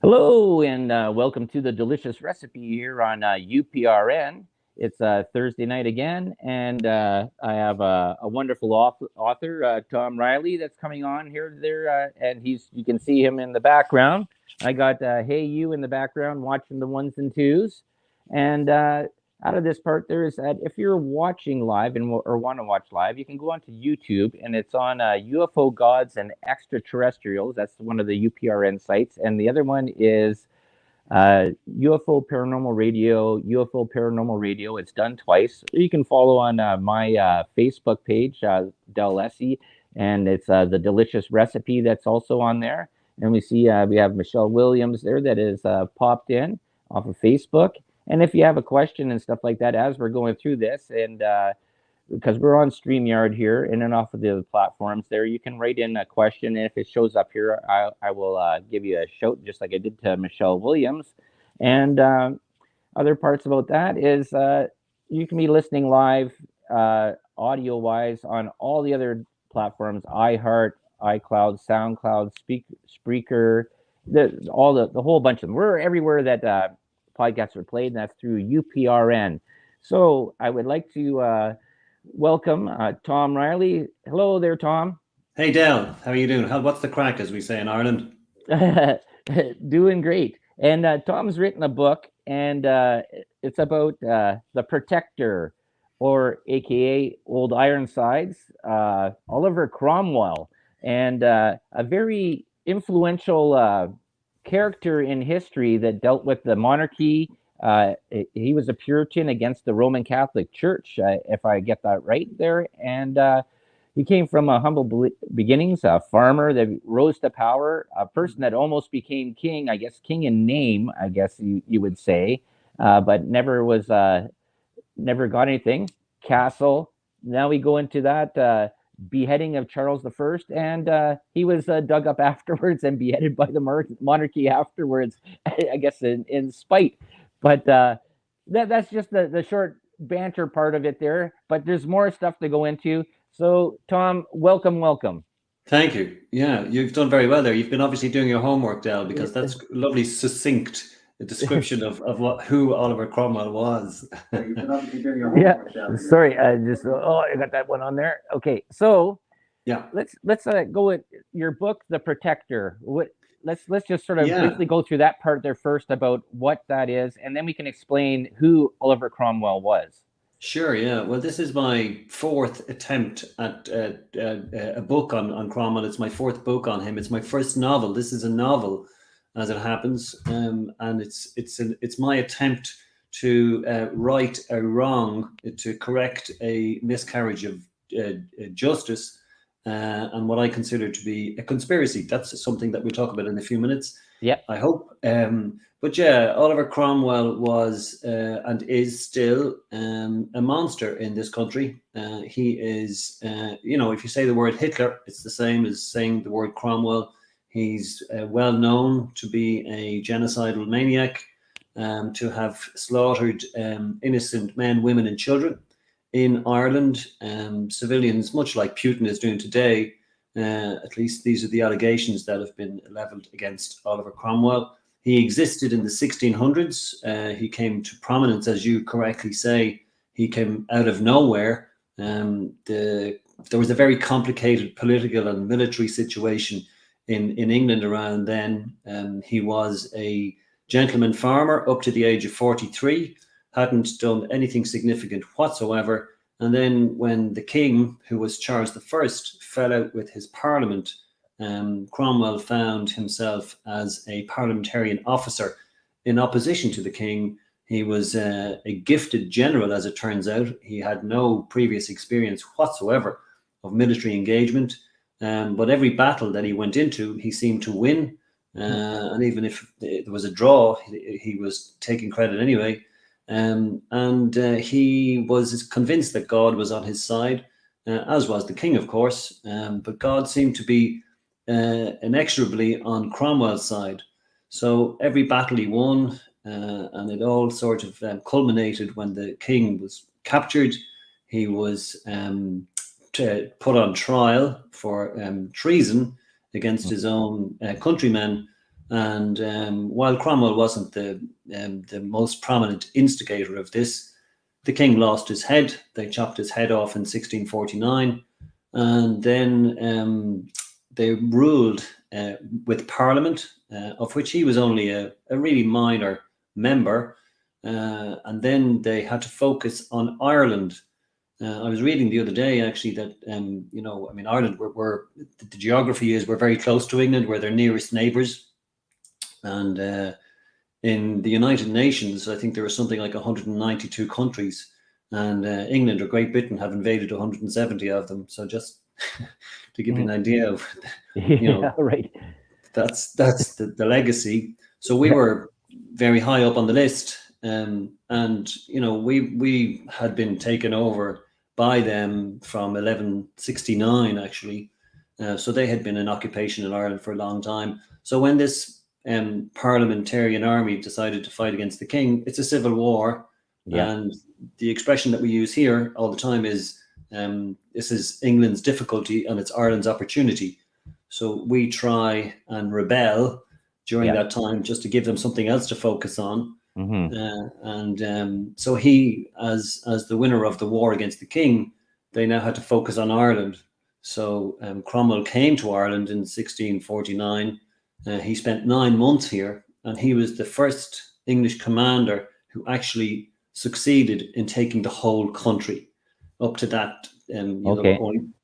Hello, and welcome to the delicious recipe here on UPRN. It's Thursday night again, and I have a wonderful author, Tom Reiley, that's coming on here. And you can see him in the background. I got Hey You in the background watching the ones and twos, and out of this part, there is if you're watching live or want to watch live, you can go onto YouTube, and it's on UFO Gods and Extraterrestrials. That's one of the UPRN sites, and the other one is UFO Paranormal Radio. UFO Paranormal Radio. It's done twice. You can follow on my Facebook page, Del Lessie, and it's the delicious recipe that's also on there. And we have Michelle Williams there that is popped in off of Facebook. And if you have a question and stuff like that as we're going through this, and because we're on StreamYard here in and off of the other platforms there, you can write in a question. And if it shows up here, I will give you a shout, just like I did to Michelle Williams. And other parts about that is you can be listening live audio wise on all the other platforms: iHeart, iCloud, SoundCloud, Spreaker, the whole bunch of them. We're everywhere that podcasts are played, and that's through UPRN. So I would like to welcome Tom Reiley. Hello there, Tom. Hey Del, how are you doing? What's the crack, as we say in Ireland? Doing great. And Tom's written a book, and it's about the Protector, or AKA Old Ironsides, Oliver Cromwell, and a very influential character in history that dealt with the monarchy. He was a Puritan against the Roman Catholic Church, if I get that right there. And he came from a humble beginnings, a farmer that rose to power, a person that almost became king, I guess, king in name, I guess you would say, but never got anything. Castle. Now we go into that beheading of Charles I, and he was dug up afterwards and beheaded by the monarchy afterwards, I guess in spite. But that's just the short banter part of it there. But there's more stuff to go into. So, Tom, welcome. Thank you. Yeah, you've done very well there. You've been obviously doing your homework, Del, because that's lovely, succinct description of who Oliver Cromwell was. You've been obviously doing your homework, Del. Sorry, I got that one on there. Okay, so yeah, let's go with your book, The Protector. Let's just sort of briefly go through that part there first about what that is, and then we can explain who Oliver Cromwell was. Sure, yeah. Well, this is my fourth attempt at a book on Cromwell. It's my fourth book on him. It's my first novel. This is a novel, as it happens, and it's my attempt to right a wrong, to correct a miscarriage of justice, and what I consider to be a conspiracy. That's something that we'll talk about in a few minutes. Yeah, I hope. But yeah, Oliver Cromwell was and is still a monster in this country. He is, if you say the word Hitler, it's the same as saying the word Cromwell. He's well known to be a genocidal maniac, to have slaughtered innocent men, women, and children in Ireland. Civilians, much like Putin is doing today. At least these are the allegations that have been leveled against Oliver Cromwell. He existed in the 1600s. He came to prominence, as you correctly say. He came out of nowhere. There was a very complicated political and military situation in England around then. He was a gentleman farmer up to the age of 43, hadn't done anything significant whatsoever. And then when the king, who was Charles I, fell out with his parliament, Cromwell found himself as a parliamentarian officer in opposition to the king. He was a gifted general, as it turns out. He had no previous experience whatsoever of military engagement, but every battle that he went into, he seemed to win. And even if there was a draw, he was taking credit anyway. And he was convinced that God was on his side, as was the king, of course. But God seemed to be inexorably on Cromwell's side. So every battle he won, and it all sort of culminated when the king was captured. He was put on trial for treason against his own countrymen. And while Cromwell wasn't the most prominent instigator of this, the king lost his head. They chopped his head off in 1649, and then they ruled with Parliament, of which he was only a really minor member. And then they had to focus on Ireland. I was reading the other day, actually, that Ireland, we're the geography is we're very close to England. We're their nearest neighbours, and in the United Nations, I think there are something like 192 countries, and England or Great Britain have invaded 170 of them. So just to give you an idea of, right. That's the legacy. So we were very high up on the list, and we had been taken over by them from 1169, actually. So they had been in occupation in Ireland for a long time. So when this parliamentarian army decided to fight against the king, it's a civil war. Yeah. And the expression that we use here all the time is, this is England's difficulty and it's Ireland's opportunity. So we try and rebel during that time just to give them something else to focus on. So he, as the winner of the war against the king, they now had to focus on Ireland. So Cromwell came to Ireland in 1649. He spent 9 months here, and he was the first English commander who actually succeeded in taking the whole country. Up to that, there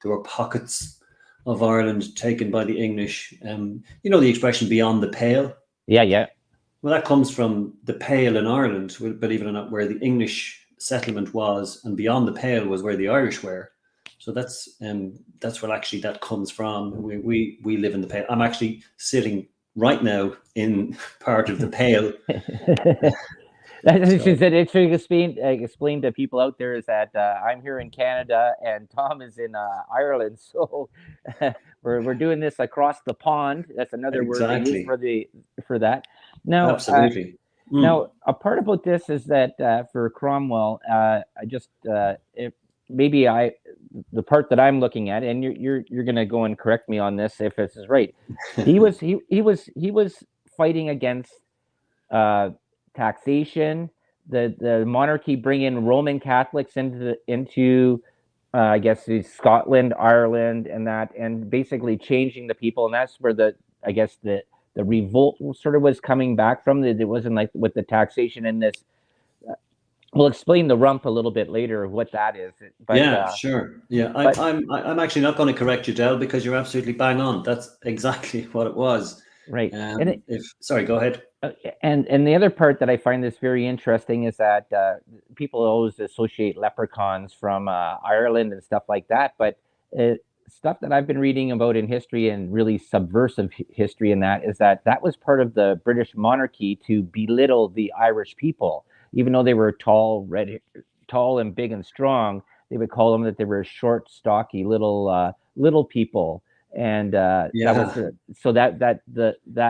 were pockets of Ireland taken by the English. The expression "beyond the pale." Yeah. Well, that comes from the Pale in Ireland, believe it or not, where the English settlement was, and beyond the Pale was where the Irish were. So that's where actually that comes from. We live in the Pale. I'm actually sitting right now in part of the Pale. It's explained to people out there is that I'm here in Canada and Tom is in Ireland, so we're doing this across the pond. That's another word they use for that. Now, absolutely. Now, a part about this is that for Cromwell, the part that I'm looking at, and you're going to go and correct me on this if this is right. He was fighting against taxation, the monarchy bringing Roman Catholics into I guess Scotland, Ireland, and basically changing the people, and that's where the revolt sort of was coming back from. It wasn't like with the taxation and this. We'll explain the rump a little bit later of what that is. But, sure. Yeah, I'm actually not going to correct you, Del, because you're absolutely bang on. That's exactly what it was. Right. Sorry, go ahead. And the other part that I find this very interesting is that people always associate leprechauns from Ireland and stuff like that, but stuff that I've been reading about in history and really subversive history in that is that was part of the British monarchy to belittle the Irish people. Even though they were tall and big and strong, they would call them that they were short, stocky, little people. And that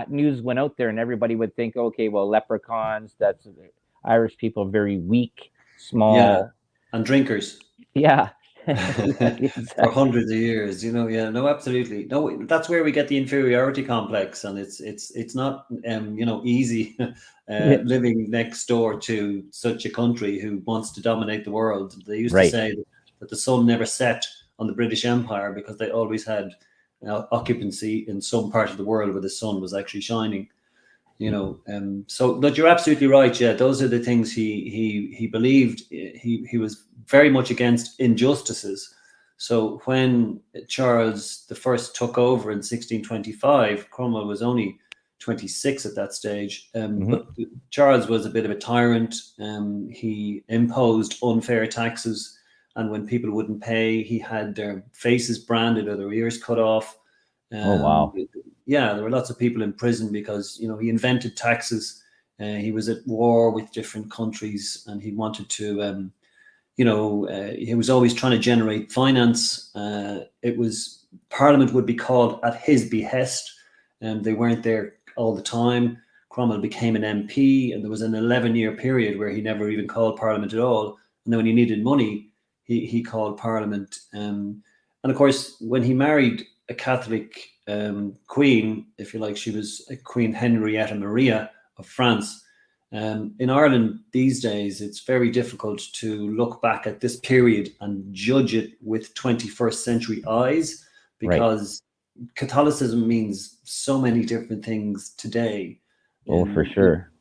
news went out there, and everybody would think, okay, well, leprechauns, that's Irish people, very weak, small, and drinkers. Yeah. For hundreds of years, no, absolutely, no. That's where we get the inferiority complex, and it's not easy living next door to such a country who wants to dominate the world. They used to say that the sun never set on the British Empire because they always had occupancy in some part of the world where the sun was actually shining. But you're absolutely right. Yeah, those are the things he believed. He was very much against injustices. So when Charles I took over in 1625, Cromwell was only 26 at that stage. But Charles was a bit of a tyrant. He imposed unfair taxes, and when people wouldn't pay, he had their faces branded or their ears cut off. Oh, wow. Yeah, there were lots of people in prison because, he invented taxes. He was at war with different countries, and he wanted to, he was always trying to generate finance. Parliament would be called at his behest, and they weren't there all the time. Cromwell became an MP, and there was an 11-year period where he never even called Parliament at all. And then when he needed money, he called Parliament. And of course, when he married a Catholic queen, if you like. She was Queen Henrietta Maria of France. In Ireland these days, it's very difficult to look back at this period and judge it with 21st century eyes, because Catholicism means so many different things today. Oh, for sure.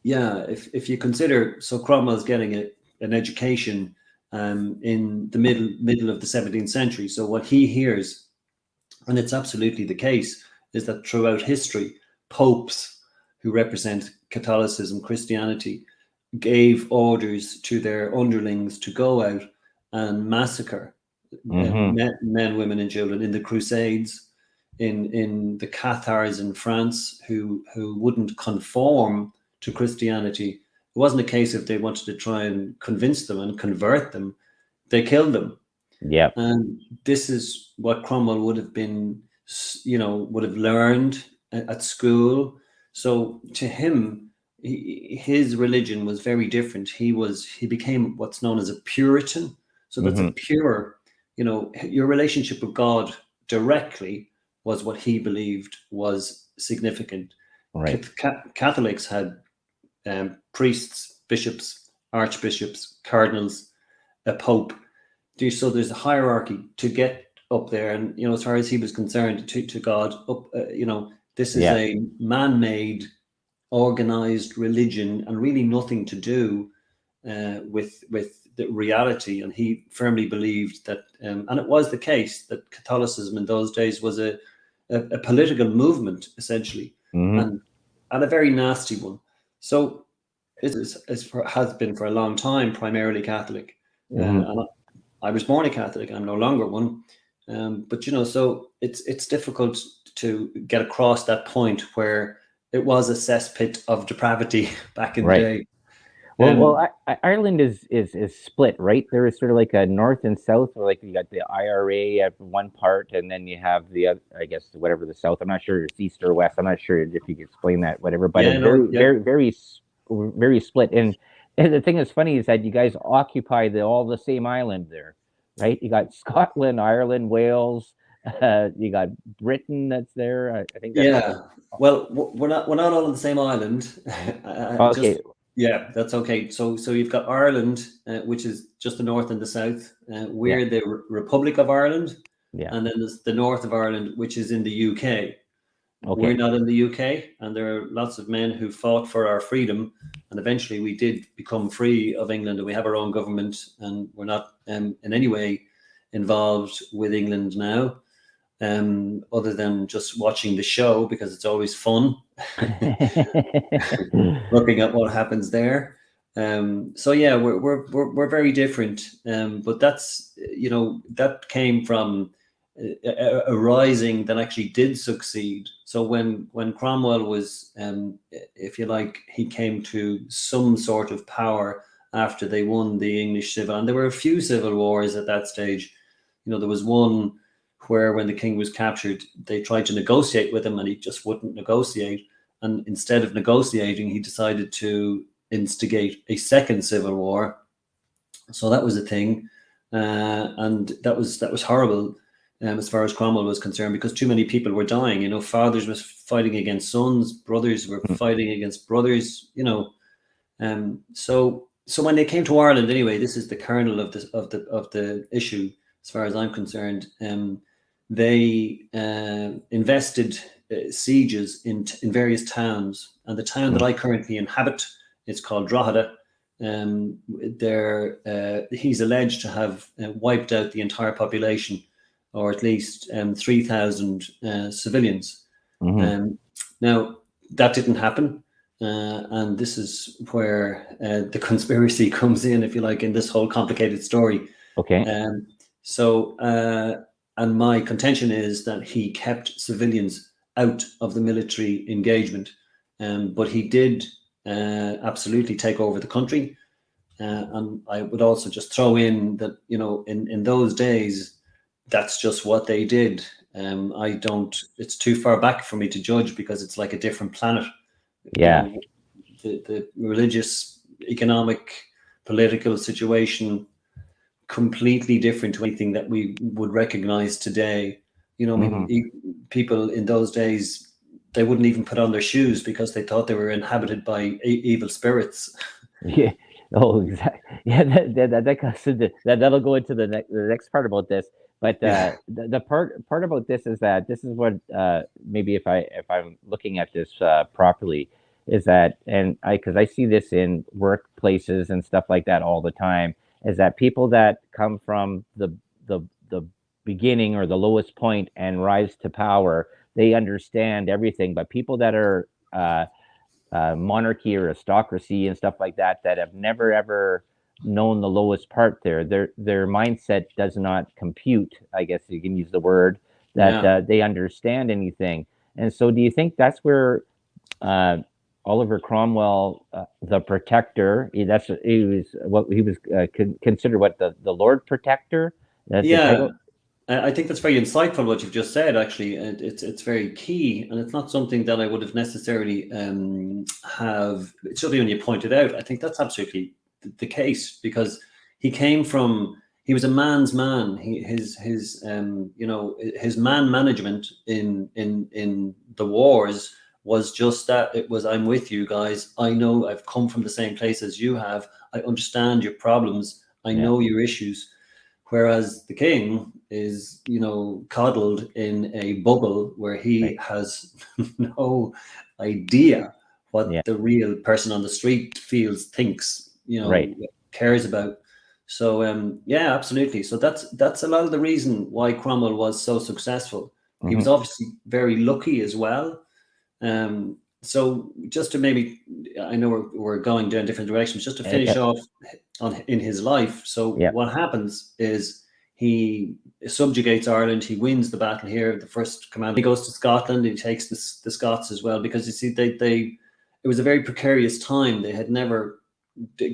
Yeah, if you consider, so Cromwell's getting an education in the middle of the 17th century. So what he hears, and it's absolutely the case, is that throughout history, popes who represent Catholicism, Christianity, gave orders to their underlings to go out and massacre men, women, and children in the Crusades, in the Cathars in France, who wouldn't conform to Christianity. It wasn't a case if they wanted to try and convince them and convert them, they killed them. Yeah. And this is what Cromwell would have been, would have learned at school. So to him, his religion was very different. He became what's known as a Puritan. So that's a pure, your relationship with God directly was what he believed was significant. Right. Catholics had priests, bishops, archbishops, cardinals, a pope. So there's a hierarchy to get up there. And, as far as he was concerned, to God, this is a man-made, organized religion, and really nothing to do with the reality. And he firmly believed that, and it was the case, that Catholicism in those days was a political movement, essentially, and a very nasty one. So it has been for a long time primarily Catholic. And I was born a Catholic. I'm no longer one. But so it's difficult to get across that point where it was a cesspit of depravity back in the day. Well, Ireland is split, right? There is sort of like a north and south, or like you got the IRA at one part, and then you have the other, I guess, whatever the south. I'm not sure it's east or west. I'm not sure if you could explain that, whatever. But it's very split. And the thing that's funny is that you guys occupy all the same island there, right? You got Scotland, Ireland, Wales. You got Britain that's there. I think. Well, we're not all on the same island. Okay. Yeah, that's okay. So you've got Ireland, which is just the north and the south. We're the Republic of Ireland, and then there's the north of Ireland, which is in the UK. Okay. We're not in the UK, and there are lots of men who fought for our freedom, and eventually we did become free of England, and we have our own government, and we're not in any way involved with England now. Other than just watching the show, because it's always fun looking at what happens there. So yeah, we're very different. But that's, that came from a rising that actually did succeed. So when Cromwell was, if you like, he came to some sort of power after they won the English civil, and there were a few civil wars at that stage. There was one where when the king was captured, they tried to negotiate with him and he just wouldn't negotiate. And instead of negotiating, he decided to instigate a second civil war. So that was a thing. And that was horrible as far as Cromwell was concerned, because too many people were dying. Fathers were fighting against sons, brothers were fighting against brothers, So when they came to Ireland, anyway, this is the kernel of the issue, as far as I'm concerned. They invested sieges in various towns, and the town that I currently inhabit, it's called Drogheda. He's alleged to have wiped out the entire population, or at least 3,000 civilians. Now, that didn't happen, and this is where the conspiracy comes in, if you like, in this whole complicated story. Okay. And my contention is that he kept civilians out of the military engagement, but he did absolutely take over the country. And I would also just throw in that, in those days, that's just what they did. It's too far back for me to judge, because it's like a different planet. Yeah. The religious, economic, political situation, completely different to anything that we would recognize today. You know, I mean, people in those days, they wouldn't even put on their shoes because they thought they were inhabited by evil spirits. Yeah. Oh, exactly. Yeah, that goes into that'll go into the next part about this. But Yeah, the part about this is that this is what maybe if I'm looking at this properly is that, and because I see this in workplaces and stuff like that all the time, is that people that come from the beginning or the lowest point and rise to power, they understand everything. But people that are monarchy or aristocracy and stuff like that that have never ever known the lowest part there, their mindset does not compute, I guess you can use the word, that yeah, they understand anything. And so do you think that's where uh, Oliver Cromwell, the protector, he was what he was considered, what, the Lord Protector, that's the yeah. title. I think that's very insightful what you've just said. Actually, it's very key, and it's not something that I would have necessarily have. Certainly, when you pointed out, I think that's absolutely the case because he was a man's man. His man management in the wars was just that. It was, I'm with you guys. I know I've come from the same place as you have. I understand your problems. I Yeah, know your issues. Whereas the king is, coddled in a bubble where he right. has no idea what Yeah, the real person on the street feels, thinks, right. cares about. So yeah, absolutely. So that's a lot of the reason why Cromwell was so successful. He was Hmm. obviously very lucky as well. So just to maybe, I know we're going down different directions, just to finish off in his life. So Yeah. what happens is he subjugates Ireland. He wins the battle here, the first command. He goes to Scotland. He takes the Scots as well because you see it was a very precarious time. They had never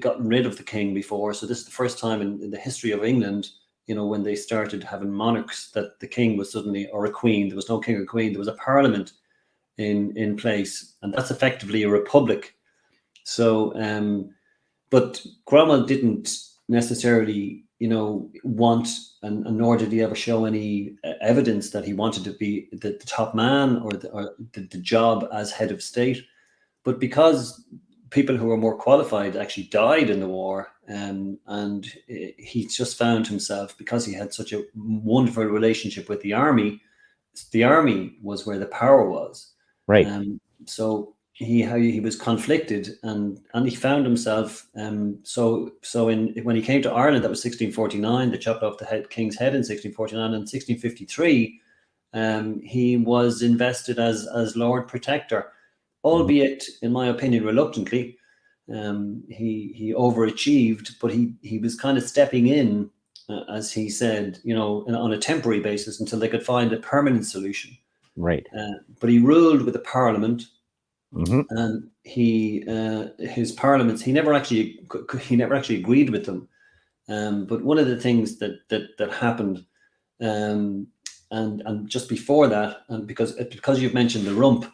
gotten rid of the king before, so this is the first time in the history of England. When they started having monarchs, that the king was suddenly, or a queen. There was no king or queen. There was a parliament in place, and that's effectively a republic. So, but Cromwell didn't necessarily, want, and nor did he ever show any evidence that he wanted to be the top man or the job as head of state. But because people who were more qualified actually died in the war, and he just found himself, because he had such a wonderful relationship with the army was where the power was. Right. So he was conflicted, and he found himself. When he came to Ireland, that was 1649. They chopped off the king's head in 1649, and 1653, he was invested as Lord Protector, Mhm. albeit, in my opinion, reluctantly. He overachieved, but he was kind of stepping in, as he said, on a temporary basis until they could find a permanent solution. Right. But he ruled with a parliament, Hmm. and his parliaments, he never actually agreed with them. But one of the things that happened, um, and just before that, and because you've mentioned the rump,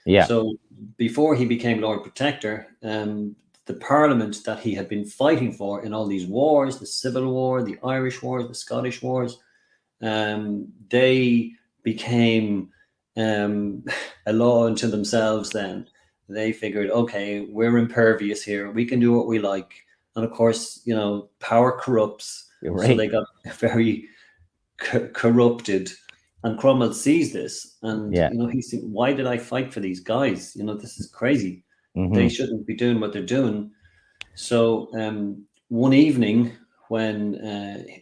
Yeah. so before he became Lord Protector, the Parliament that he had been fighting for in all these wars, the Civil War, the Irish Wars, the Scottish Wars, they became a law unto themselves then. They figured, okay, we're impervious here. We can do what we like. And of course, power corrupts. You're So right. they got very corrupted. And Cromwell sees this, and Yeah. he's thinking, why did I fight for these guys? This is crazy. They Hmm. shouldn't be doing what they're doing. So one evening, when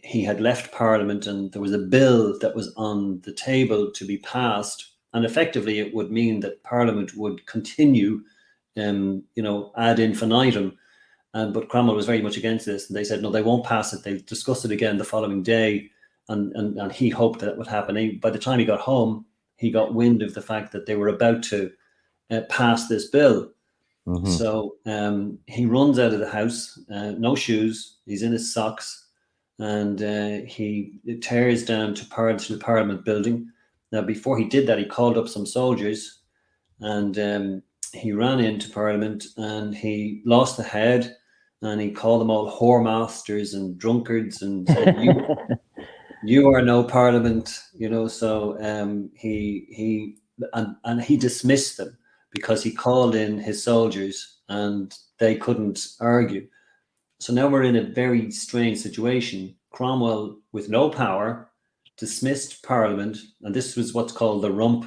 he had left Parliament, and there was a bill that was on the table to be passed, and effectively it would mean that Parliament would continue, ad infinitum. But Cromwell was very much against this, and they said no, they won't pass it. They discussed it again the following day, and he hoped that would happen. By the time he got home, he got wind of the fact that they were about to pass this bill. Hmm. So he runs out of the house, no shoes. He's in his socks, and he tears down to the Parliament building. Now, before he did that, he called up some soldiers, and he ran into Parliament, and he lost the head, and he called them all whoremasters and drunkards, and said, "You You are no parliament, so he dismissed them because he called in his soldiers and they couldn't argue. So now we're in a very strange situation. Cromwell, with no power, dismissed Parliament, and this was what's called the rump,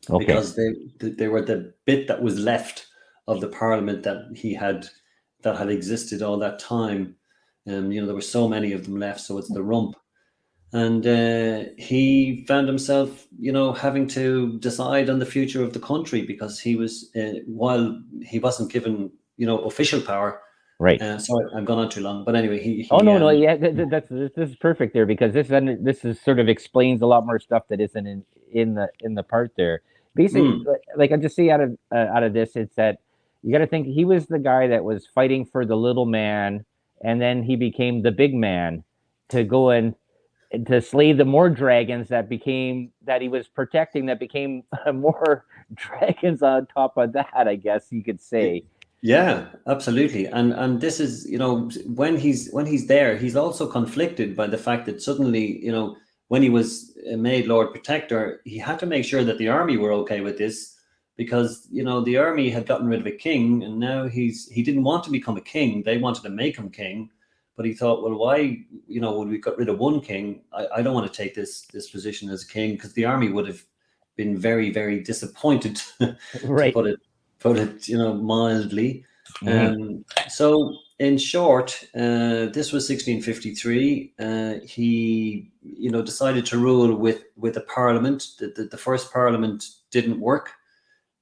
Okay. because they were the bit that was left of the Parliament that had existed all that time. There were so many of them left, so it's the rump. And he found himself, having to decide on the future of the country, because he was, while he wasn't given, official power. Right. Sorry, I've gone on too long. But anyway, no, yeah, this is perfect there, because this is sort of explains a lot more stuff that isn't in the part there. Basically, like I just see out of this, it's that you got to think he was the guy that was fighting for the little man, and then he became the big man to go and to slay the more dragons that he was protecting, that became more dragons on top of that, I guess you could say. Yeah, absolutely. And this is, when he's there, he's also conflicted by the fact that suddenly, when he was made Lord Protector, he had to make sure that the army were okay with this, because, the army had gotten rid of a king, and now he didn't want to become a king. They wanted to make him king. But he thought, well, why, when we got rid of one king, I don't want to take this position as a king, because the army would have been very, very disappointed, Right. to put it, mildly. So in short, this was 1653. He, decided to rule with a parliament. The first parliament didn't work.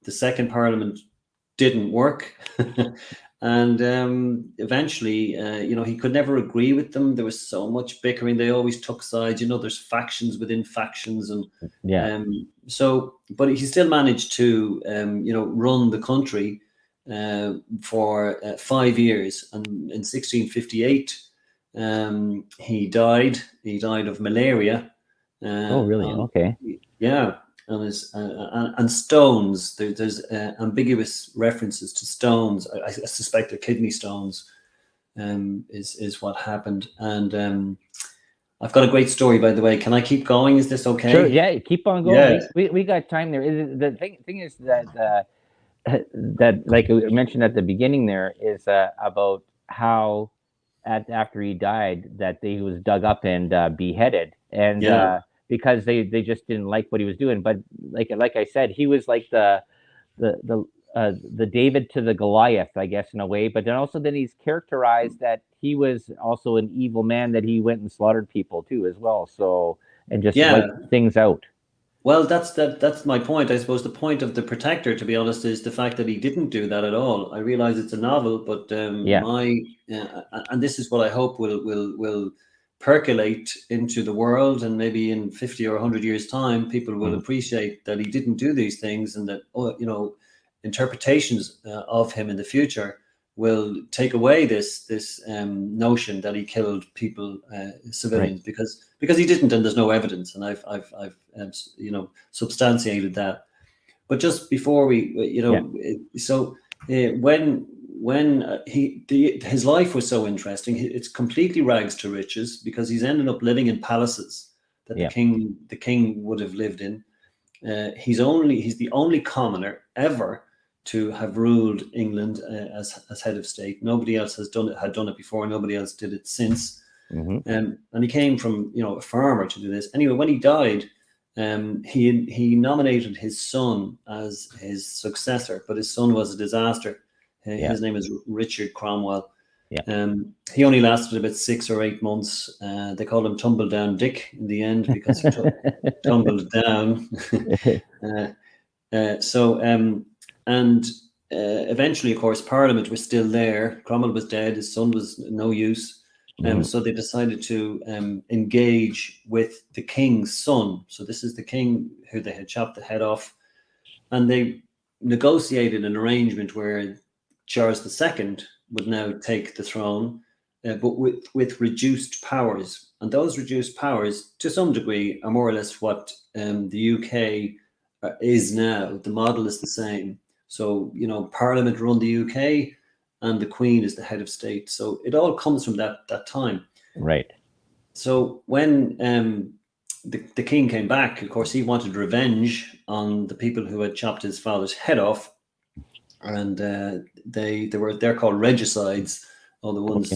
The second parliament didn't work. And eventually, he could never agree with them. There was so much bickering. They always took sides. There's factions within factions, and but he still managed to, run the country for 5 years. And in 1658, he died. He died of malaria. Oh, really? Okay. Yeah. And stones. There's ambiguous references to stones. I suspect they're kidney stones. Is what happened. And I've got a great story, by the way. Can I keep going? Is this okay? Sure. Yeah, keep on going. Yeah. We got time there. The thing is that that, like I mentioned at the beginning, there is about how after he died, that he was dug up and beheaded, and because they just didn't like what he was doing. But like I said, he was like the David to the Goliath, I guess, in a way. But then he's characterized that he was also an evil man, that he went and slaughtered people too as well. So, and just wiped things out. Well, that's my point. I suppose the point of the Protector, to be honest, is the fact that he didn't do that at all. I realize it's a novel, but and this is what I hope will percolate into the world, and maybe in 50 or 100 years' time, people will appreciate that he didn't do these things, and that interpretations of him in the future will take away this notion that he killed people, civilians, because he didn't, and there's no evidence, and I've substantiated that. But just before we, so when his life was so interesting, it's completely rags to riches, because he's ended up living in palaces that the king would have lived in. He's the only commoner ever to have ruled England as head of state. Nobody else had done it before. Nobody else did it since. And he came from a farmer to do this. Anyway, when he died, he nominated his son as his successor, but his son was a disaster. His name is Richard Cromwell. He only lasted about 6 or 8 months. They called him Tumble Down Dick in the end, because he tumbled down. Eventually, of course, Parliament was still there. Cromwell was dead. His son was no use. So they decided to engage with the king's son. So this is the king who they had chopped the head off. And they negotiated an arrangement where Charles II would now take the throne, but with reduced powers. And those reduced powers, to some degree, are more or less what the UK is now. The model is the same. So, Parliament run the UK, and the Queen is the head of state. So it all comes from that time. Right. So when the king came back, of course, he wanted revenge on the people who had chopped his father's head off, and they're called regicides, or the ones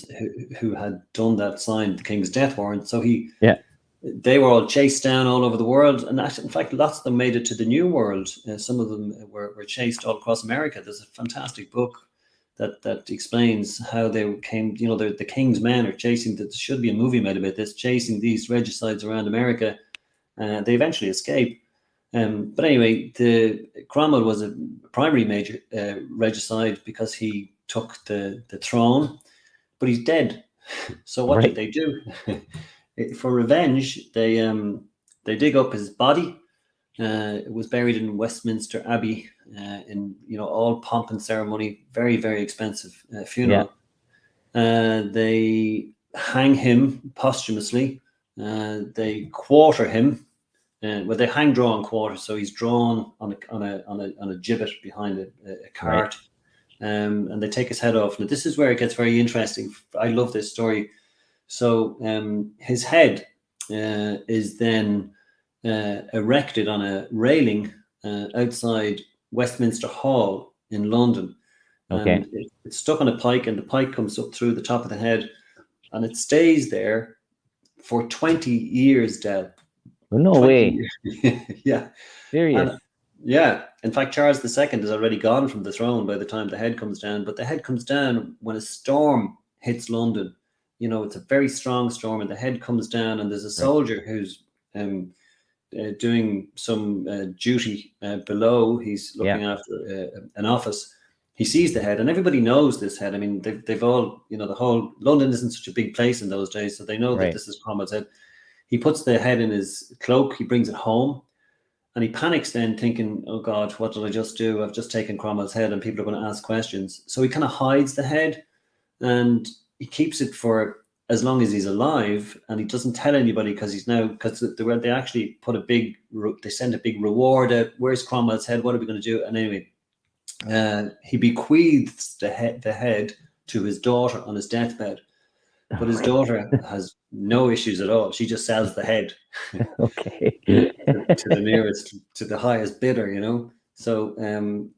who had done that, signed the king's death warrant. So Yeah. they were all chased down all over the world, and in fact, lots of them made it to the New World. Some of them were chased all across America. There's a fantastic book that explains how they came. The king's men are chasing. There should be a movie made about this, chasing these regicides around America. They eventually escape. But anyway, the Cromwell was a primary major regicide because he took the throne, but he's dead. So what did they do? For revenge, they dig up his body. It was buried in Westminster Abbey in all pomp and ceremony, very, very expensive funeral. They hang him posthumously. They quarter him. Well, they hang, draw, and quarter. So he's drawn on a gibbet behind a cart, and they take his head off. Now this is where it gets very interesting. I love this story. So his head is then erected on a railing outside Westminster Hall in London. And it's stuck on a pike, and the pike comes up through the top of the head, and it stays there for 20 years, Del. No way. Yeah. Serious. And, yeah. In fact, Charles II is already gone from the throne by the time the head comes down. But the head comes down when a storm hits London. It's a very strong storm, and the head comes down, and there's a soldier who's doing some duty below. He's looking after an office. He sees the head, and everybody knows this head. I mean, they've all, the whole London isn't such a big place in those days, so they know that this is Cromwell's head. He puts the head in his cloak. He brings it home, and he panics then, thinking, "Oh God, what did I just do? I've just taken Cromwell's head, and people are going to ask questions." So he kind of hides the head, and he keeps it for as long as he's alive, and he doesn't tell anybody because they actually put they send a big reward out. Where's Cromwell's head? What are we going to do? And anyway, he bequeaths the head to his daughter on his deathbed, but his daughter has no issues at all. She just sells the head to the highest bidder, So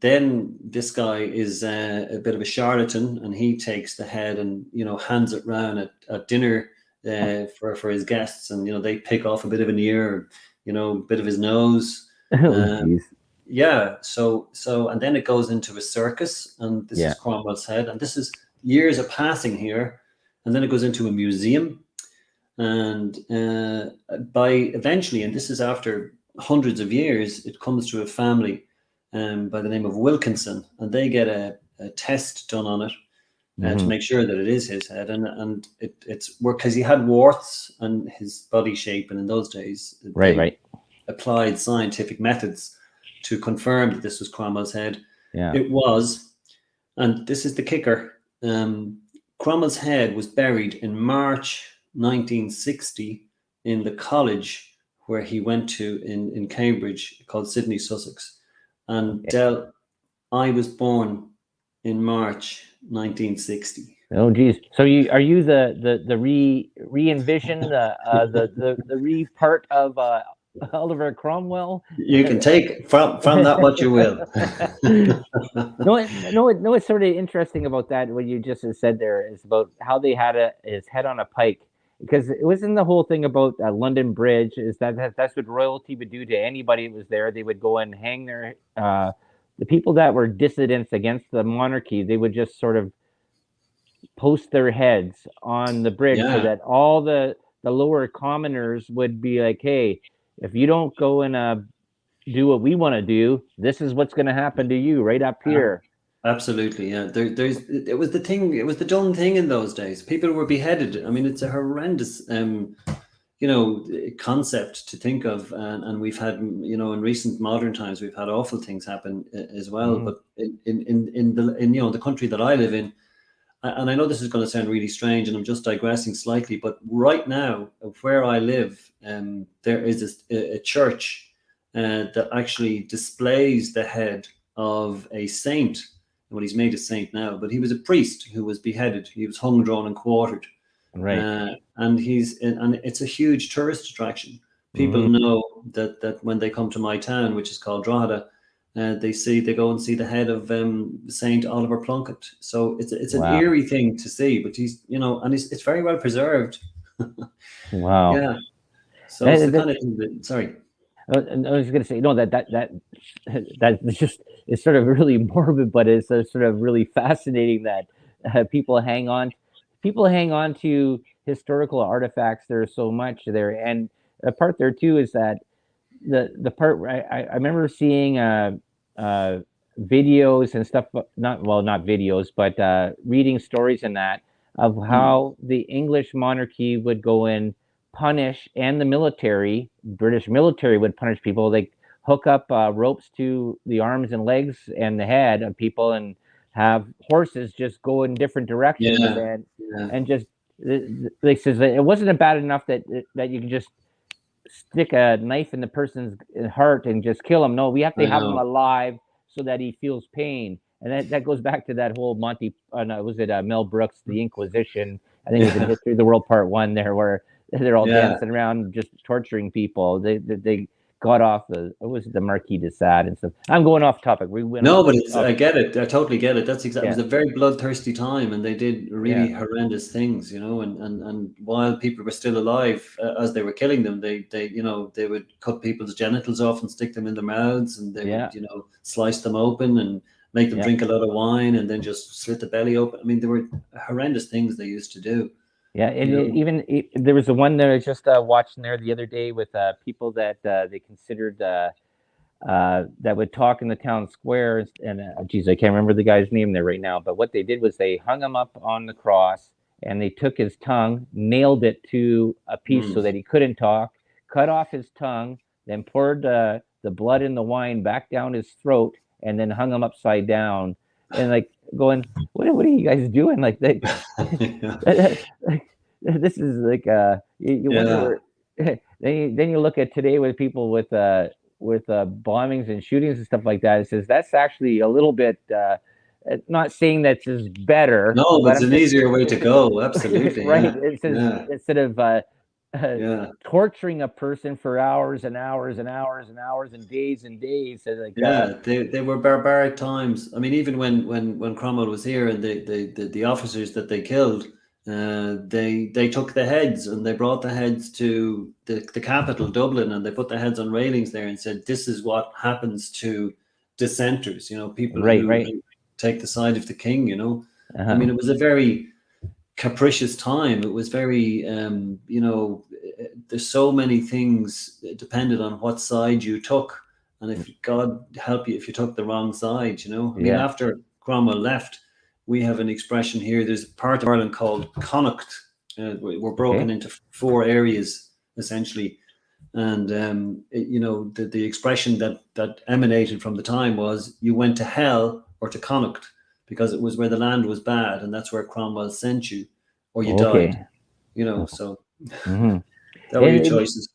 then this guy is a bit of a charlatan, and he takes the head and hands it round at dinner for his guests, and they pick off a bit of an ear, a bit of his nose. Yeah. So and then it goes into a circus, and this is Cromwell's head, and this is years are passing here, and then it goes into a museum, and by eventually, and this is after hundreds of years, it comes to a family by the name of Wilkinson, and they get a test done on it to make sure that it is his head, and it's because he had warts on his body shape, and in those days, they applied scientific methods to confirm that this was Cromwell's head. It was, and this is the kicker. Cromwell's head was buried in March 1960 in the college where he went to in Cambridge, called Sidney, Sussex. And Del, I was born in March 1960. Oh geez! So are you the re-envision the re-part of Oliver Cromwell? You can take from that what you will. No, it's sort of interesting about that. What you just said there is about how they had his head on a pike, because it wasn't the whole thing about London Bridge. Is that's what royalty would do to anybody that was there. They would go and hang their the people that were dissidents against the monarchy. They would just sort of post their heads on the bridge so that all the lower commoners would be like, hey, if you don't go and do what we want to do, this is what's going to happen to you right up here. Absolutely, yeah. It was the done thing in those days. People were beheaded. I mean, it's a horrendous, concept to think of, and we've had, in recent modern times, we've had awful things happen as well. But in the country that I live in, and I know this is going to sound really strange, and I'm just digressing slightly, but right now, where I live, there is a church that actually displays the head of a saint. Well, he's made a saint now, but he was a priest who was beheaded. He was hung, drawn, and quartered. Right. and it's a huge tourist attraction. People know that when they come to my town, which is called Drogheda, they go and see the head of Saint Oliver Plunkett. So it's an Wow. eerie thing to see, but he's, and it's very well preserved. Wow. Yeah. So it's the kind of thing that, sorry. I was going to say, no, that's just, it's sort of really morbid, but it's sort of really fascinating that people hang on to historical artifacts. There's so much there, and a part there too is that the part where I remember seeing videos and stuff, not videos, but reading stories and that of how the English monarchy would go in, punish, and the British military would punish people. They hook up ropes to the arms and legs and the head of people and have horses just go in different directions. And just, they says it wasn't bad enough that you can just stick a knife in the person's heart and just kill him. No, we have to have him alive so that he feels pain. And that goes back to that whole Monty, was it Mel Brooks, The Inquisition? I think it was in History of the World Part 1 there, where they're all dancing around just torturing people. They got off the Marquis de Sade and stuff. I'm going off topic. I get it. I totally get it. That's exactly. It was a very bloodthirsty time, and they did really horrendous things, and while people were still alive, as they were killing them, they would cut people's genitals off and stick them in their mouths, and they would, slice them open and make them drink a lot of wine, and then just slit the belly open. I mean, there were horrendous things they used to do. Yeah, and there was the one that I just watching there the other day with people that they considered that would talk in the town square, and geez, I can't remember the guy's name there right now. But what they did was they hung him up on the cross, and they took his tongue, nailed it to a piece so that he couldn't talk, cut off his tongue, then poured the blood and the wine back down his throat, and then hung him upside down, and like going, what are you guys doing? Like this is like you wonder where, then you look at today with people with bombings and shootings and stuff like that. It says that's actually a little bit not saying that's is better. No, but it's an easier way to go. Absolutely. Right. It says instead of torturing a person for hours and hours and hours and hours and days, like they were barbaric times. I mean, even when Cromwell was here, and the officers that they killed, they took the heads and they brought the heads to the capital, Dublin, and they put the heads on railings there and said, "This is what happens to dissenters." People who take the side of the king. I mean, it was a very capricious time. It was very, there's so many things depended on what side you took, and if God help you if you took the wrong side. I mean, after Cromwell left, we have an expression here. There's a part of Ireland called Connacht. We're broken into 4 areas essentially, and the expression that emanated from the time was you went to hell or to Connacht, because it was where the land was bad, and that's where Cromwell sent you, or you died. So that were your choices.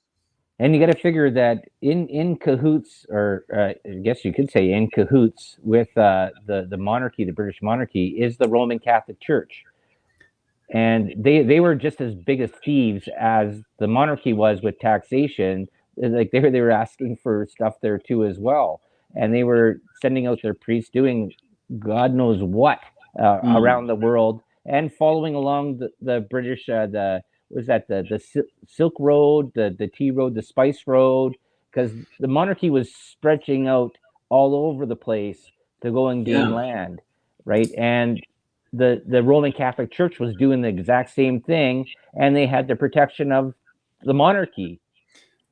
And you got to figure that in cahoots, or I guess you could say in cahoots with the monarchy, the British monarchy, is the Roman Catholic Church, and they were just as big as thieves as the monarchy was with taxation. Like they were asking for stuff there too as well, and they were sending out their priests doing God knows what around the world, and following along the British the Silk Road, the Tea Road, the Spice Road, because the monarchy was stretching out all over the place to go and gain land, right? And the Roman Catholic Church was doing the exact same thing, and they had the protection of the monarchy.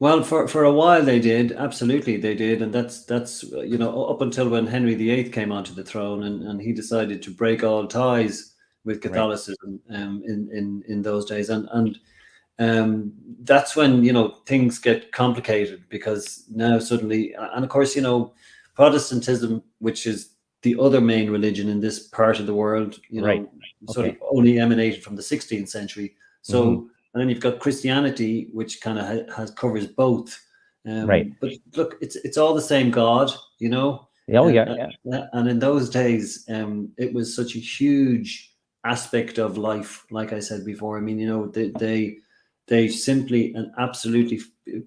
Well, for a while they did, absolutely they did, and that's up until when Henry VIII came onto the throne, and he decided to break all ties with Catholicism in those days, and that's when things get complicated, because now suddenly, and of course Protestantism, which is the other main religion in this part of the world, sort of only emanated from the 16th century. So. And then you've got Christianity, which kind of covers both. But look, it's all the same God, Oh, yeah. And in those days, it was such a huge aspect of life. Like I said before, I mean, you know, they simply and absolutely,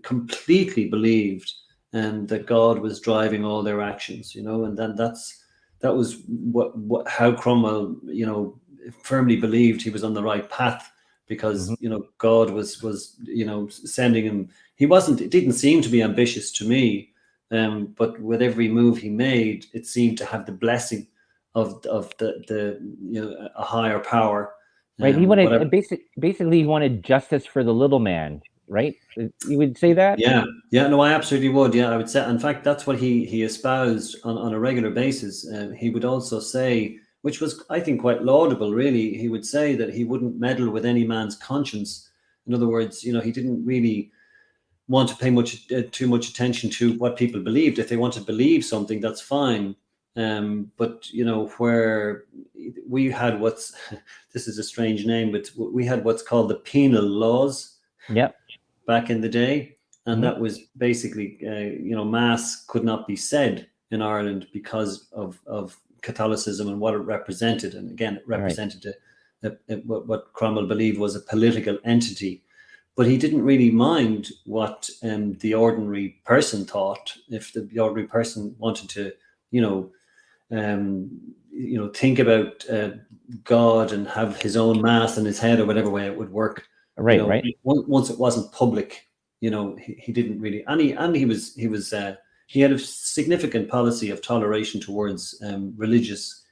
completely believed that God was driving all their actions, you know, and then that was what how Cromwell, you know, firmly believed he was on the right path, because you know God was you know sending him. It didn't seem to be ambitious to me, but with every move he made, it seemed to have the blessing of the you know a higher power. Right. He Whatever. wanted basically he wanted justice for the little man, right? You would say that? Yeah, yeah, no, I absolutely would. Yeah, I would say. In fact, that's what he espoused on a regular basis. He would also say, which was, I think, quite laudable, really. He would say that he wouldn't meddle with any man's conscience. In other words, you know, he didn't really want to pay too much attention to what people believed. If they want to believe something, that's fine. But you know, where we had what's this is a strange name, but we had what's called the penal laws. Yep. Back in the day, and Mhm. that was basically you know, mass could not be said in Ireland because of Catholicism and what it represented. And again, it Right. represented what Cromwell believed was a political entity, but he didn't really mind what the ordinary person thought. If the ordinary person wanted to, you know, think about God and have his own mass in his head, or whatever way it would work. You Right. know, Right. once it wasn't public, you know, he didn't really, and he had a significant policy of toleration towards religious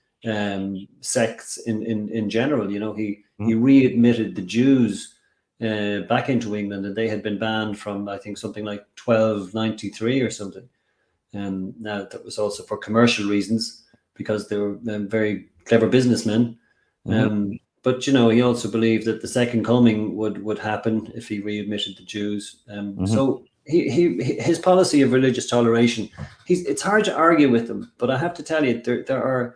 sects in general. You know, he Mhm. readmitted the Jews back into England, and they had been banned from, I think, something like 1293 or something. Now that was also for commercial reasons, because they were very clever businessmen. Mhm. But you know, he also believed that the second coming would happen if he readmitted the Jews. Mhm. So his policy of religious toleration, it's hard to argue with him. But I have to tell you, there are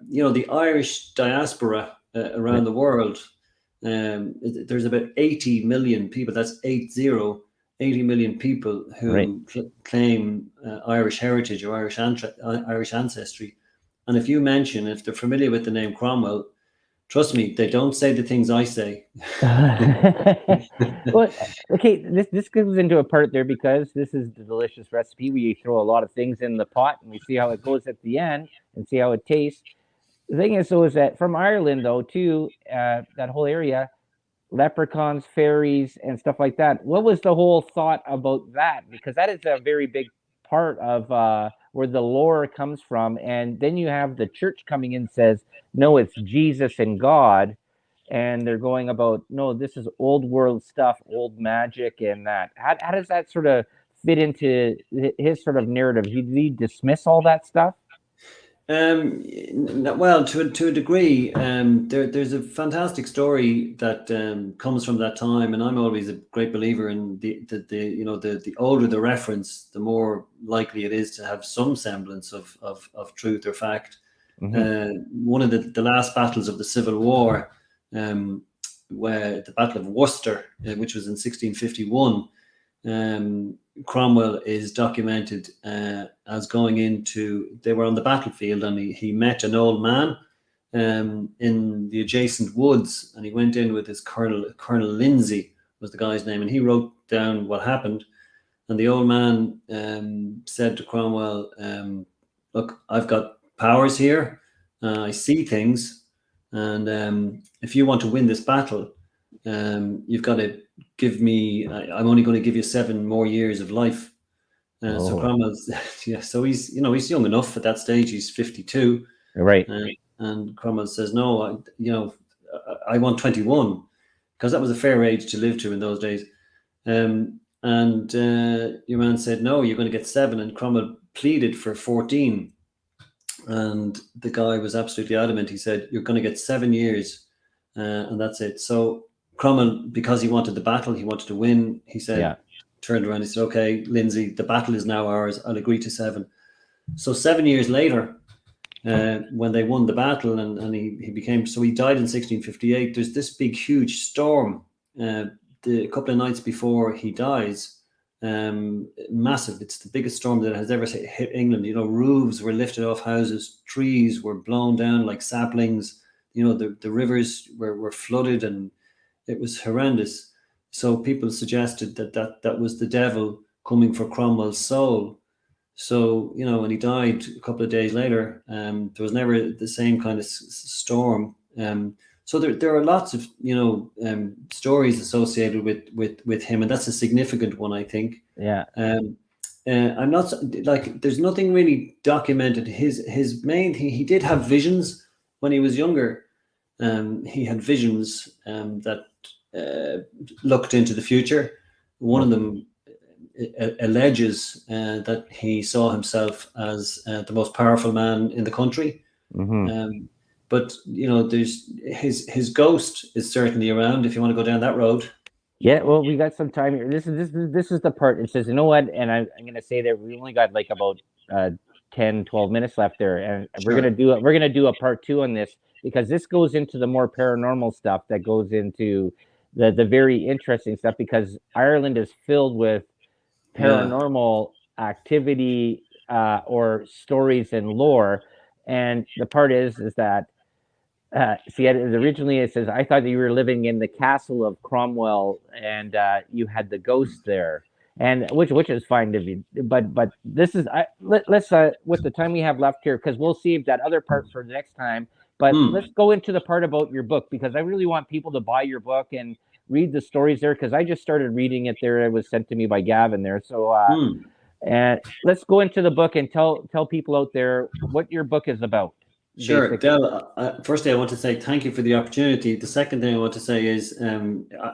you know, the Irish diaspora around Right. the world. There's about 80 million people. That's 80 million people Right. who claim Irish heritage or Irish ancestry. And if you mention, if they're familiar with the name Cromwell, trust me, they don't say the things I say. Well, okay, this goes into a part there because this is the delicious recipe. We throw a lot of things in the pot and we see how it goes at the end and see how it tastes. The thing is, though, is that from Ireland, though, too, that whole area, leprechauns, fairies, and stuff like that. What was the whole thought about that? Because that is a very big part of where the lore comes from. And then you have the church coming in and says, no, it's Jesus and God. And they're going about, no, this is old world stuff, old magic, and that. How does that sort of fit into his sort of narrative? Did he dismiss all that stuff? Well, to a degree, there's a fantastic story that comes from that time, and I'm always a great believer in the you know, the older the reference, the more likely it is to have some semblance of truth or fact. Mm-hmm. One of the last battles of the Civil War, where the Battle of Worcester, which was in 1651. Cromwell is documented as going into, they were on the battlefield, and he met an old man in the adjacent woods, and he went in with his Colonel Lindsay was the guy's name, and he wrote down what happened. And the old man said to Cromwell, look, I've got powers here, I see things, and if you want to win this battle, you've got to give me, I'm only going to give you 7 more years of life. So Oh, Cromwell's, yeah, so he's, you know, he's young enough at that stage, he's 52. right. And Cromwell says, no, I want 21, because that was a fair age to live to in those days. And your man said, no, you're going to get 7. And Cromwell pleaded for 14. And the guy was absolutely adamant. He said, you're going to get 7 years, and that's it. So Cromwell, because he wanted the battle, he wanted to win, he said, Yeah. turned around, he said, okay, Lindsay, the battle is now ours. I'll agree to 7. So 7 years later, when they won the battle, and he became, so he died in 1658. There's this big, huge storm a couple of nights before he dies. Massive. It's the biggest storm that has ever hit England. You know, roofs were lifted off houses, trees were blown down like saplings. the rivers were flooded, and it was horrendous. So people suggested that was the devil coming for Cromwell's soul. So, when he died a couple of days later, there was never the same kind of storm. So there are lots of, stories associated with him, and that's a significant one, I think. Yeah. I'm not like, there's nothing really documented. His main, he did have visions when he was younger. He had visions that looked into the future. One of them alleges that he saw himself as the most powerful man in the country. But there's his ghost is certainly around if you want to go down that road. Yeah, well, we got some time here. This is the part. It says, you know what? And I'm going to say that we only got like about 10, 12 minutes left there, and Sure. we're gonna do a part 2 on this, because this goes into the more paranormal stuff that goes into the very interesting stuff, because Ireland is filled with paranormal activity or stories and lore. And the part is that originally it says, I thought that you were living in the castle of Cromwell, and you had the ghost there, and which is fine to be, but this is let's with the time we have left here, because we'll save that other part for the next time. But let's go into the part about your book, because I really want people to buy your book and read the stories there, because I just started reading it there. It was sent to me by Gavin there. So and let's go into the book and tell people out there what your book is about. Sure, Del. Firstly, I want to say thank you for the opportunity. The second thing I want to say is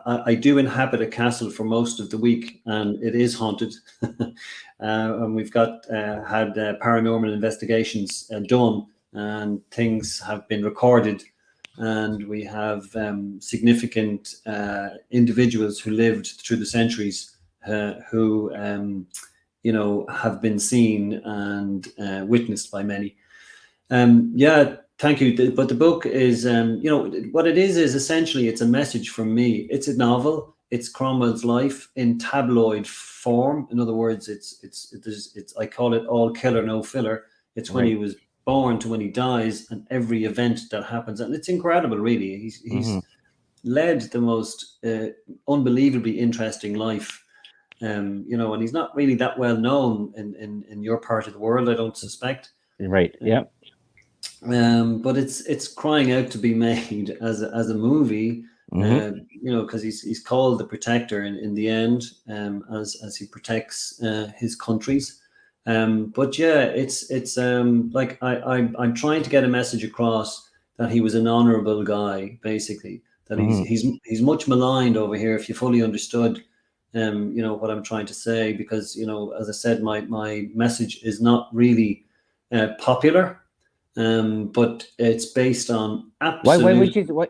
I do inhabit a castle for most of the week, and it is haunted. And we've got had paranormal investigations done, and things have been recorded, and we have significant individuals who lived through the centuries who have been seen and witnessed by many. Thank you. But the book is, what it is essentially, it's a message from me. It's a novel. It's Cromwell's life in tabloid form. In other words, it's I call it all killer, no filler. It's when he was born to when he dies, and every event that happens, and it's incredible, really. He's led the most unbelievably interesting life. And he's not really that well known in your part of the world, I don't suspect. Right. Yeah. But it's crying out to be made as a movie, because he's called the protector in the end, as he protects his countries. But yeah, it's like I'm trying to get a message across that he was an honorable guy, basically. That he's much maligned over here, if you fully understood what I'm trying to say, because as I said, my message is not really popular. But it's based on absolute.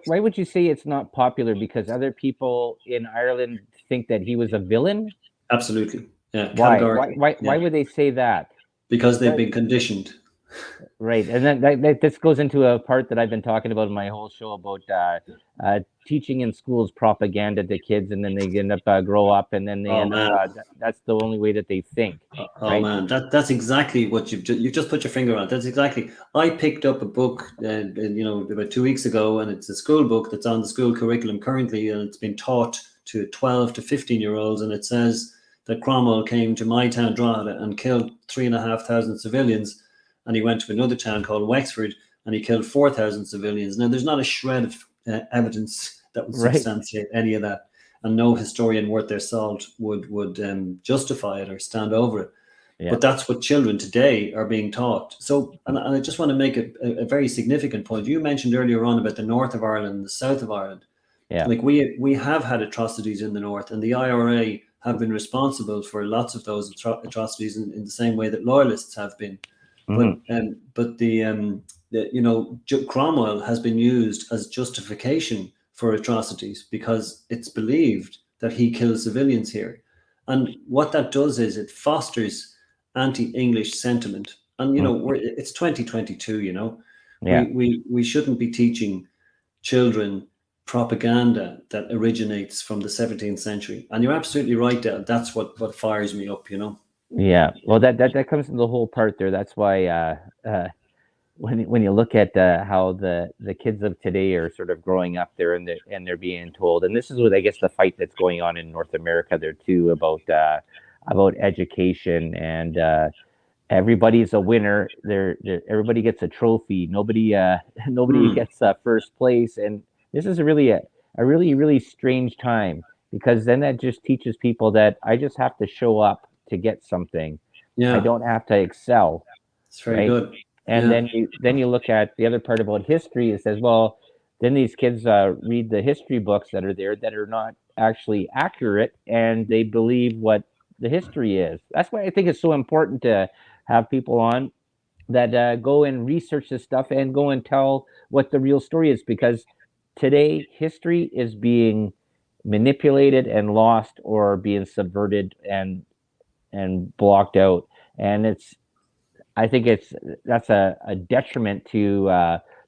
Why would you say it's not popular? Because other people in Ireland think that he was a villain? Absolutely. Yeah. Why would they say that? Because they've been conditioned. Right. And then this goes into a part that I've been talking about in my whole show about teaching in schools propaganda to kids, and then they end up grow up, and then they end up, that's the only way that they think. Right? Man, that's exactly what you've just put your finger on. That's exactly. I picked up a book, about 2 weeks ago, and it's a school book that's on the school curriculum currently, and it's been taught to 12 to 15-year-olds, and it says that Cromwell came to my town, Drogheda, and killed 3,500 civilians. And he went to another town called Wexford, and he killed 4,000 civilians. Now, there's not a shred of evidence that would substantiate any of that, and no historian worth their salt would justify it or stand over it. Yeah. But that's what children today are being taught. So, and I just want to make a very significant point. You mentioned earlier on about the north of Ireland and the south of Ireland. Yeah. Like we have had atrocities in the north, and the IRA have been responsible for lots of those atrocities in the same way that loyalists have been. But Cromwell has been used as justification for atrocities, because it's believed that he killed civilians here. And what that does is it fosters anti-English sentiment. And, it's 2022, we shouldn't be teaching children propaganda that originates from the 17th century. And you're absolutely right, Del. That's what fires me up, Yeah, well, that comes to the whole part there. That's why when you look at how the kids of today are sort of growing up there, and they're being told, and this is what I guess the fight that's going on in North America there too, about education, and everybody's a winner. Everybody gets a trophy. Nobody gets first place, and this is a really strange time, because then that just teaches people that I just have to show up to get something. Yeah, I don't have to excel, it's very right? good. And Yeah, then you look at the other part about history. It says, well, then these kids read the history books that are there that are not actually accurate, and they believe what the history is. That's why I think it's so important to have people on that go and research this stuff and go and tell what the real story is, because today history is being manipulated and lost, or being subverted and blocked out, and I think that's a detriment to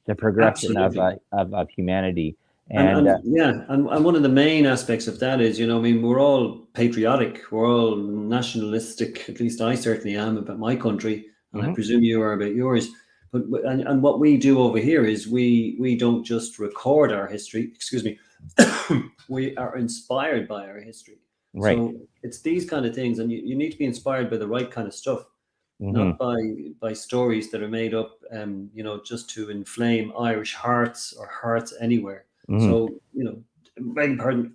the progression absolutely. of humanity. And And yeah, and one of the main aspects of that is, I mean, we're all patriotic, we're all nationalistic. At least I certainly am about my country, and I mhm, presume you are about yours. But and what we do over here is we don't just record our history. Excuse me, we are inspired by our history. right. So it's these kind of things, and you need to be inspired by the right kind of stuff, Hmm. not by stories that are made up, just to inflame Irish hearts or hearts anywhere. Hmm. So, beg pardon.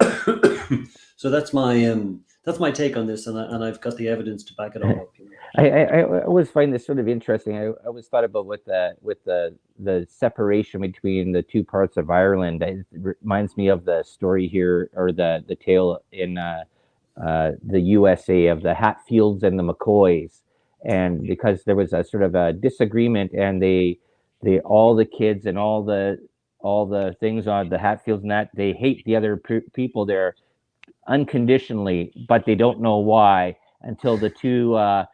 So that's my take on this, and I've got the evidence to back it all up. I always find this sort of interesting. I always thought about the separation between the two parts of Ireland. It reminds me of the story here, or the tale in the USA, of the Hatfields and the McCoys, and because there was a sort of a disagreement, and they all the kids and all the things on the Hatfields, and that they hate the other people there unconditionally, but they don't know why until the two, a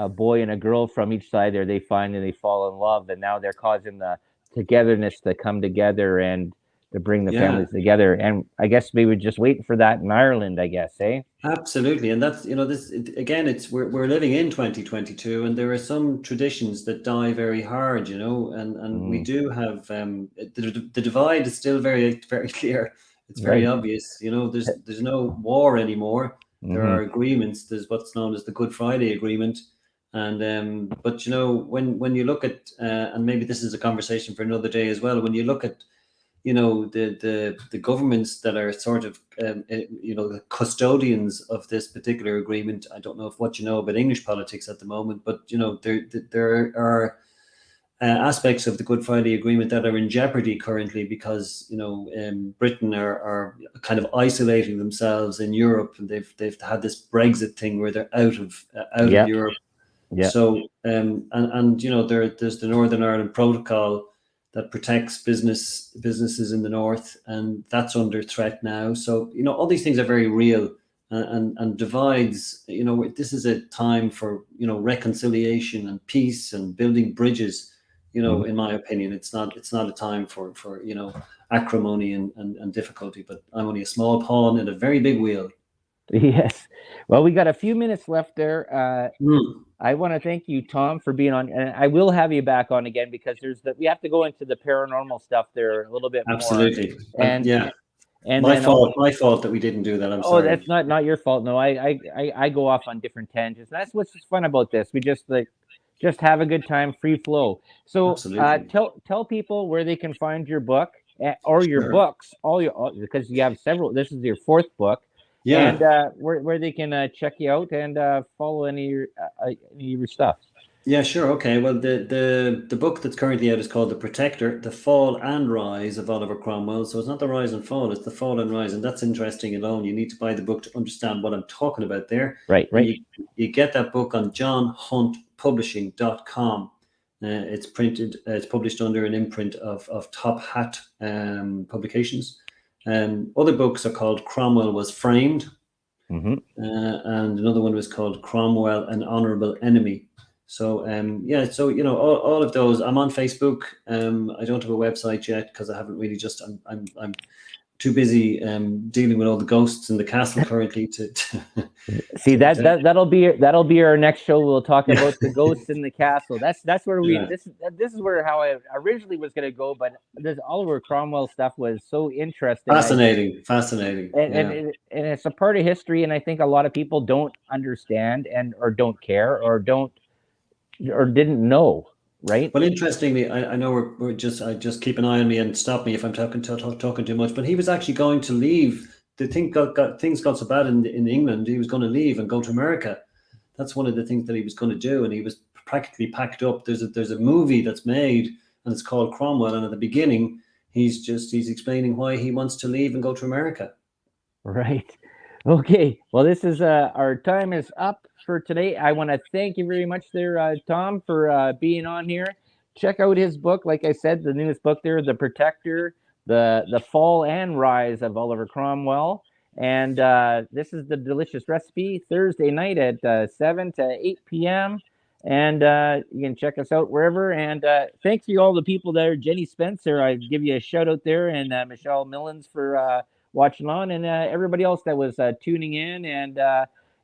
boy and a girl from each side there, they find and they fall in love, and now they're causing the togetherness to come together and to bring the Yeah, families together. And I guess we would just wait for that in Ireland, I guess, eh? absolutely. And that's, again, we're living in 2022, and there are some traditions that die very hard, and we Mm, do have, the divide is still very, very clear. It's very right. obvious. There's no war anymore. There Hmm. are agreements. There's what's known as the Good Friday Agreement. And but when you look at, and maybe this is a conversation for another day as well, when you look at, the governments that are sort of, the custodians of this particular agreement. I don't know if what you know about English politics at the moment, but there are aspects of the Good Friday Agreement that are in jeopardy currently, because Britain are kind of isolating themselves in Europe, and they've had this Brexit thing where they're out of Yeah. Europe. Yeah. So and there's the Northern Ireland Protocol that protects businesses in the north, and that's under threat now. So all these things are very real, and divides. This is a time for reconciliation and peace and building bridges. Mhm. In my opinion, it's not a time for acrimony and difficulty. But I'm only a small pawn in a very big wheel. Yes. Well, we got a few minutes left there. Mm, I want to thank you, Tom, for being on, and I will have you back on again, because we have to go into the paranormal stuff there a little bit more, absolutely. and Yeah. and My then also, fault. My fault that we didn't do that. I'm oh, sorry. that's not your fault. No, I go off on different tangents. That's what's fun about this. We just have a good time, free flow. So Absolutely. tell people where they can find your book, or your Sure. books, because you have several. This is your fourth book, and Yeah. where they can check you out and follow any of your stuff. Yeah, sure. Okay. Well, the book that's currently out is called The Protector: The Fall and Rise of Oliver Cromwell. So it's not the rise and fall, it's the fall and rise. And that's interesting alone. You need to buy the book to understand what I'm talking about there. Right, And right. you get that book on johnhuntpublishing.com. It's published under an imprint of Top Hat publications. Other books are called Cromwell Was Framed, Hmm. and another one was called Cromwell, An Honourable Enemy. So yeah, so all of those. I'm on Facebook. I don't have a website yet because I haven't really just. I'm too busy dealing with all the ghosts in the castle currently to See that'll be our next show. We'll talk yeah, about the ghosts in the castle. That's where yeah. this is where how I originally was going to go, but this Oliver Cromwell stuff was so interesting. Fascinating. Yeah. And it's a part of history, and I think a lot of people don't understand and or don't care or don't or didn't know, right? Well, interestingly, I know we're just I just keep an eye on me and stop me if I'm talking too much. But he was actually going to leave. The thing things got so bad in England. He was going to leave and go to America. That's one of the things that he was going to do, and he was practically packed up. There's a movie that's made, and it's called Cromwell. And at the beginning, he's explaining why he wants to leave and go to America. Right. Okay. Well, this is our time is up for today. I want to thank you very much there, Tom, for being on here. Check out his book. Like I said, the newest book there, The Protector, the Fall and Rise of Oliver Cromwell. And this is the Delicious Recipe Thursday night at 7 to 8 p.m. And you can check us out wherever. And thanks to all the people there. Jenny Spencer, I give you a shout out there, and Michelle Millens for watching on, and everybody else that was tuning in. And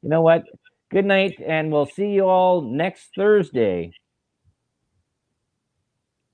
you know what? Good night, and we'll see you all next Thursday.